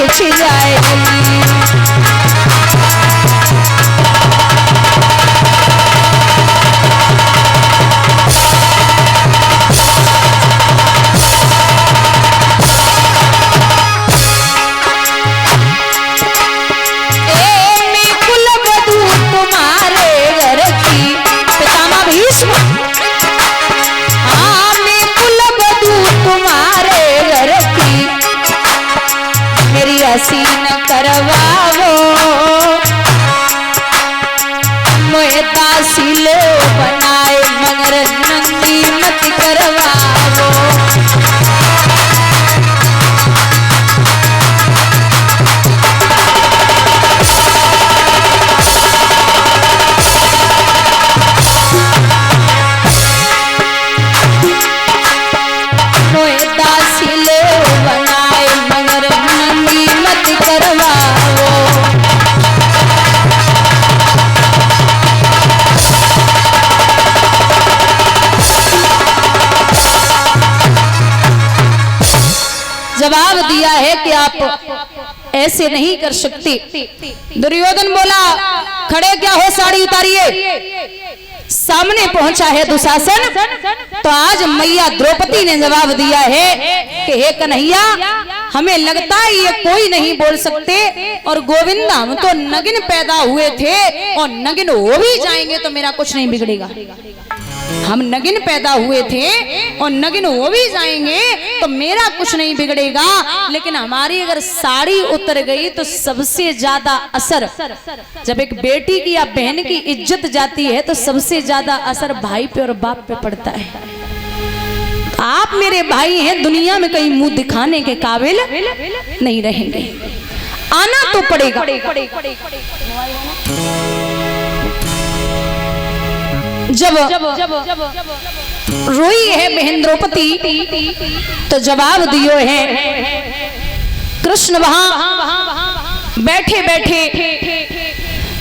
पूछ जाएगी। हसीन करवाओ मोहे दासिल बनाए मगर नंदी मत करवाओ। मोहे दासिल बनाए मगर नंदी मत करवाओ। जवाब दिया है कि आप ऐसे नहीं कर सकते। दुर्योधन बोला खड़े क्या हो, साड़ी उतारिए। सामने पहुंचा है दुशासन। तो आज मैया द्रौपदी ने जवाब दिया है कि हे कन्हैया, हमें लगता है ये कोई नहीं बोल सकते, और गोविंद हम तो नगिन पैदा हुए थे और नगिन हो भी जाएंगे तो मेरा कुछ नहीं बिगड़ेगा। हम नगिन पैदा हुए थे और नगिन हो भी जाएंगे तो मेरा कुछ नहीं बिगड़ेगा, लेकिन हमारी अगर साड़ी उतर गई तो सबसे ज्यादा असर, जब एक बेटी की या बहन की इज्जत जाती है तो सबसे ज्यादा असर भाई पे और बाप पे पड़ता है। आप मेरे भाई हैं, दुनिया में कहीं मुंह दिखाने के काबिल नहीं रहेंगे, आना तो पड़ेगा। जब रोई है बहन द्रौपदी तो जवाब दियो है। कृष्ण वहां बैठे बैठे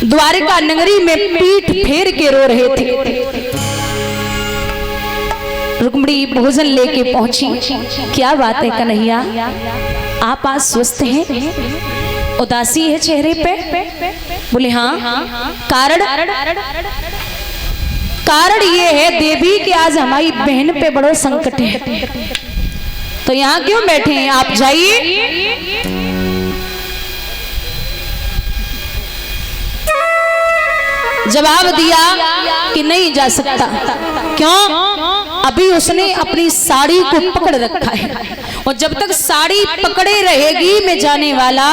द्वारिका नगरी में पीठ फेर के रो रहे थे। रुक्मिणी भोजन लेके पहुंची। क्या बात है कन्हैया, आप आज स्वस्थ हैं? उदासी है चेहरे पे? बोले हाँ। कारण ये है देवी कि आज हमारी बहन पे बड़ो संकट है, तो यहाँ क्यों बैठे हैं, आप जाइए। जवाब दिया कि नहीं जा सकता। क्यों? अभी उसने अपनी साड़ी को पकड़ रखा है, और जब तक साड़ी पकड़े रहेगी मैं जाने वाला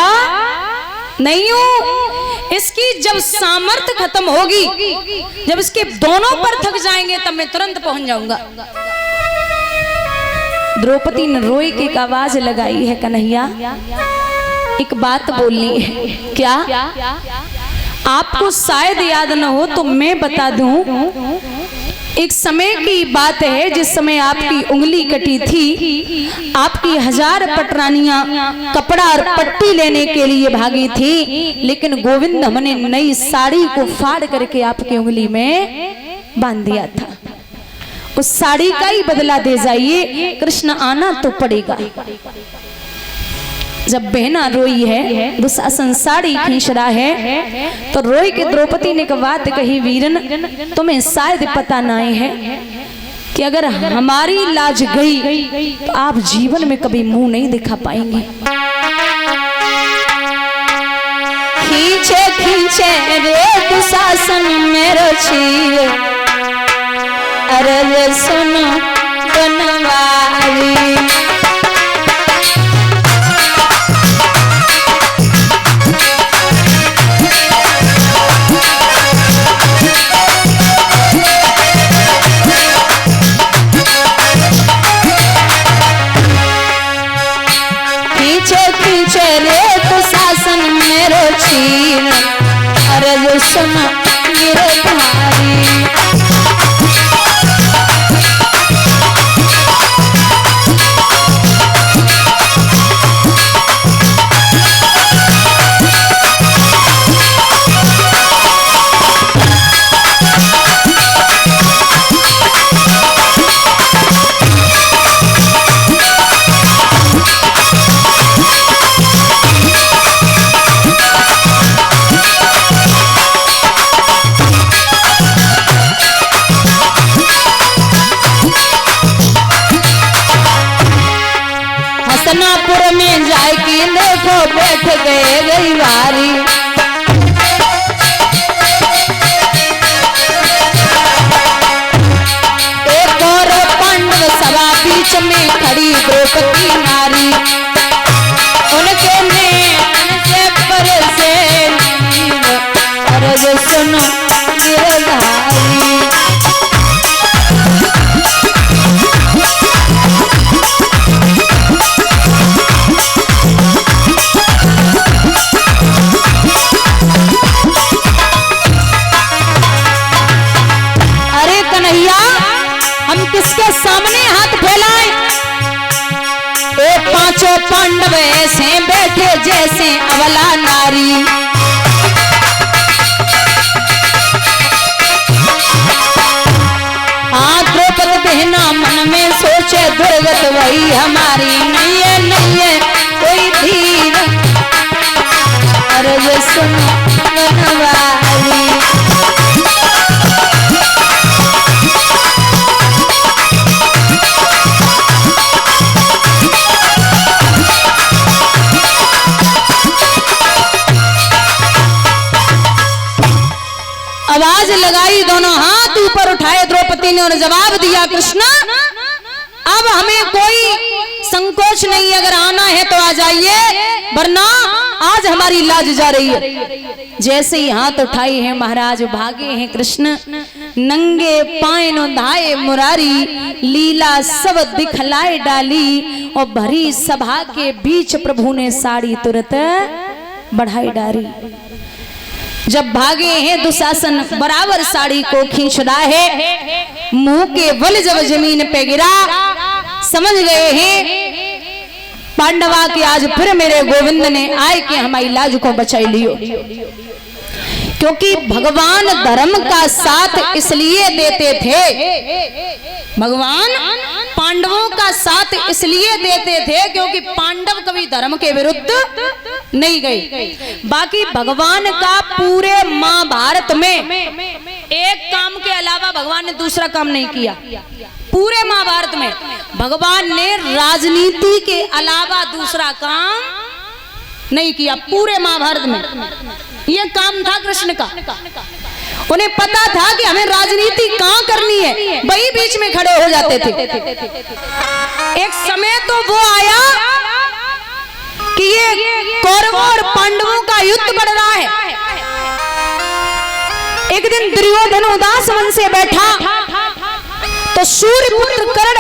नहीं हूं। इसकी जब सामर्थ्य खत्म होगी, जब इसके दोनों पर थक जाएंगे, तब मैं तुरंत पहुंच जाऊंगा। द्रौपदी ने रोई की एक आवाज लगाई है, कन्हैया एक बात बोलनी है। क्या? आपको शायद याद न हो तो मैं बता दूं। एक समय की बात है जिस समय आपकी उंगली कटी थी, आपकी 1000 पटरानियां कपड़ा और पट्टी लेने के लिए भागी थी, लेकिन गोविंद हमने नई साड़ी को फाड़ करके आपकी उंगली में बांध दिया था। उस साड़ी का ही बदला दे जाइए, कृष्ण आना तो पड़ेगा। जब बहना रोई है, दुशासन साड़ी खींच रहा है, तो रोई के द्रौपदी ने एक बात कही, वीरन तुम्हें शायद पता नहीं है कि अगर हमारी लाज गई तो आप जीवन में कभी मुंह नहीं दिखा पाएंगे। खींचे खींचे रे दुशासन मेरो चीर, अरे सुन बनवारी। अरे सुन मेरे भाई, हसनापुर में जाके देखो बैठ गए गई बारी। एक और पांडव सभा बीच में खड़ी द्रौपदी नारी, उनके नैन से बरसे नीर, अर्ज सुनो गिरधारी। किसके सामने हाथ फैलाए? ए पांचों पांडव ऐसे बैठे जैसे अबला नारी। द्रौपदी बहना मन में सोचे दुर्गत वही हमारी, नहीं है कोई धीर, अर्ज सुनो बनवारी। आवाज लगाई, दोनों हाथ ऊपर उठाए द्रौपदी ने और जवाब दिया, कृष्ण अब हमें कोई संकोच नहीं, अगर आना है तो आ जाइए, वरना आज हमारी लाज जा रही है। जैसे ही हाथ उठाई है महाराज भागे हैं कृष्ण, नंगे पाए नोधाए मुरारी, लीला सब दिखलाए डाली, और भरी सभा के बीच प्रभु ने साड़ी तुरंत बढ़ाई डाली। जब भागे हैं दुशासन बराबर साड़ी को खींच रहा है, मुंह के बल जब जमीन पे गिरा, समझ गए हैं पांडवा कि आज फिर मेरे गोविंद ने आए कि हमारी लाज को बचाई लियो। क्योंकि भगवान धर्म का साथ इसलिए देते थे, भगवान पांडवों का साथ इसलिए देते थे क्योंकि पांडव कभी धर्म के विरुद्ध नहीं गए। बाकी भगवान का पूरे महाभारत में एक काम के अलावा भगवान ने दूसरा काम नहीं किया। पूरे महाभारत में भगवान ने राजनीति के अलावा दूसरा काम नहीं किया। पूरे महाभारत में यह काम था कृष्ण का। उन्हें पता था कि हमें राजनीति कहां करनी है, वही बीच में खड़े हो जाते थे। एक समय तो वो आया कि ये कौरवों और पांडवों का युद्ध बढ़ रहा है। एक दिन दुर्योधन उदास मन से बैठा तो सूर्यपुत्र कर्ण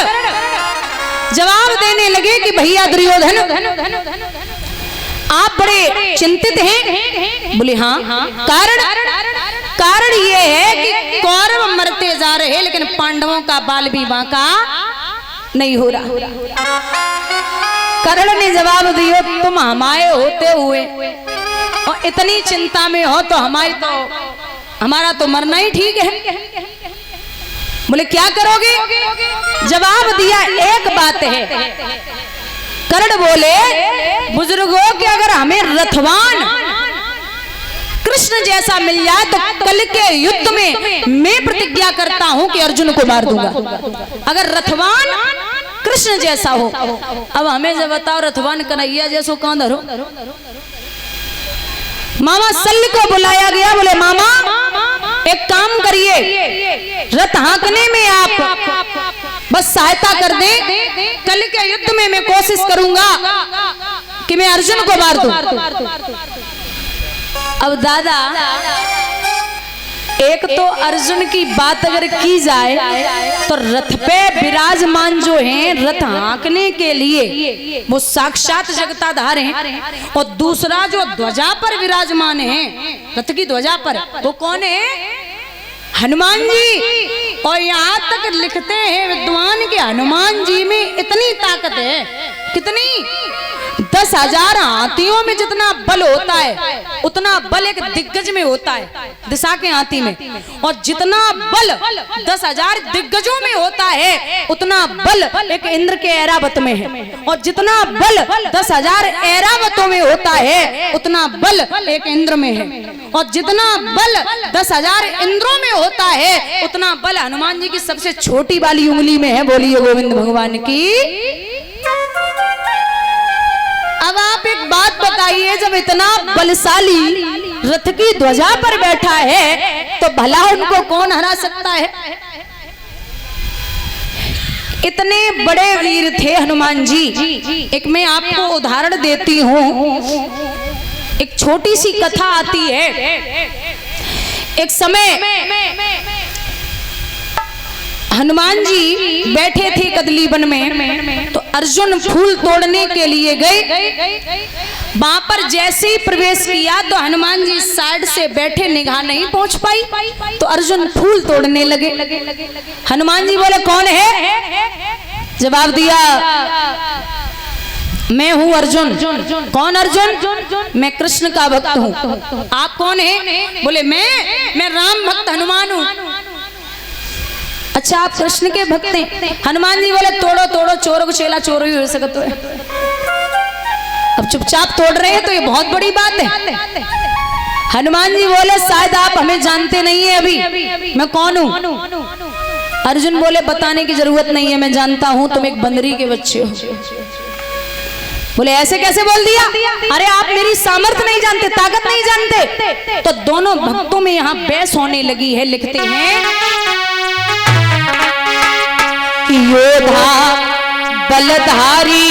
जवाब देने लगे कि भैया दुर्योधन आप बड़े चिंतित हैं। बोले हाँ, कारण ये है कि कौरव मरते जा रहे लेकिन पांडवों का बाल भी बांका नहीं हो रहा। कर्ण ने जवाब दिया, तुम हमारे होते हुए और इतनी चिंता में हो तो हमारा तो मरना ही ठीक है। बोले क्या करोगे? जवाब दिया, एक बात है। कर्ण बोले, बुजुर्गों कि अगर हमें रथवान कृष्ण जैसा मिल जाए तो कल के युद्ध में मैं प्रतिज्ञा करता हूं कि अर्जुन को मार दूंगा। अगर रथवान कृष्ण जैसा हो। अब हमें जब बताओ रथवान कन्हैया जैसो कौन धरो? मामा सल्ल को बुलाया गया। बोले मामा एक काम करिए, रथ हाँकने में आप बस सहायता कर दे, कल के युद्ध में मैं कोशिश करूंगा कि मैं अर्जुन को मार दूं। अब दादा एक तो अर्जुन की बात अगर की जाए तो रथ पे विराजमान जो हैं रथ हाँकने के लिए वो साक्षात जगताधार हैं, और दूसरा जो ध्वजा पर विराजमान है रथ की ध्वजा पर वो कौन है? हनुमान जी। और यहाँ तक लिखते हैं विद्वान के हनुमान जी में इतनी ताकत है, कितनी? 10,000 हाथियों में जितना बल होता है उतना बल एक दिग्गज में होता है, दिशा के हाथी में। और जितना बल 10,000 दिग्गजों में होता है उतना बल एक इंद्र के ऐरावत में है। और जितना बल 10,000 ऐरावतों में होता है उतना बल एक इंद्र में है। और जितना बल 10,000 इंद्रों में होता है उतना बल हनुमान जी की सबसे छोटी वाली उंगली में है। बोलिए गोविंद भगवान की। बात बताइए, जब इतना बलशाली रथ की ध्वजा पर बैठा है तो भला उनको कौन हरा सकता है। इतने बड़े वीर थे हनुमान जी। एक मैं आपको उदाहरण देती हूँ, एक छोटी सी कथा आती है। एक समय हनुमान जी बैठे थे कदली वन में, तो अर्जुन फूल तोड़ने के लिए गए। वहां पर जैसे ही प्रवेश किया तो हनुमान जी साइड से बैठे, निगाह नहीं पहुंच पाई, तो अर्जुन फूल तोड़ने लगे। हनुमान जी बोले कौन है? जवाब दिया मैं हूं अर्जुन। कौन अर्जुन? मैं कृष्ण का भक्त हूं। आप कौन है? बोले मैं राम भक्त हनुमान हूं। अच्छा, आप कृष्ण के भक्त हैं? हनुमान जी बोले तोड़ो तोड़ो, चोरों को चेला चोर ही हो सकता है। अब चुपचाप तोड़ रहे हैं तो ये बहुत बड़ी बात है। हनुमान जी बोले शायद आप हमें जानते नहीं है अभी, मैं कौन हूं? अर्जुन बोले बताने की जरूरत नहीं है, मैं जानता हूं, तुम एक बंदरी के बच्चे हो। बोले ऐसे कैसे बोल दिया? अरे आप मेरी सामर्थ्य नहीं जानते, ताकत नहीं जानते। तो दोनों भक्तों में यहाँ बहस होने लगी है। लिखते हैं कि योद्धा बलधारी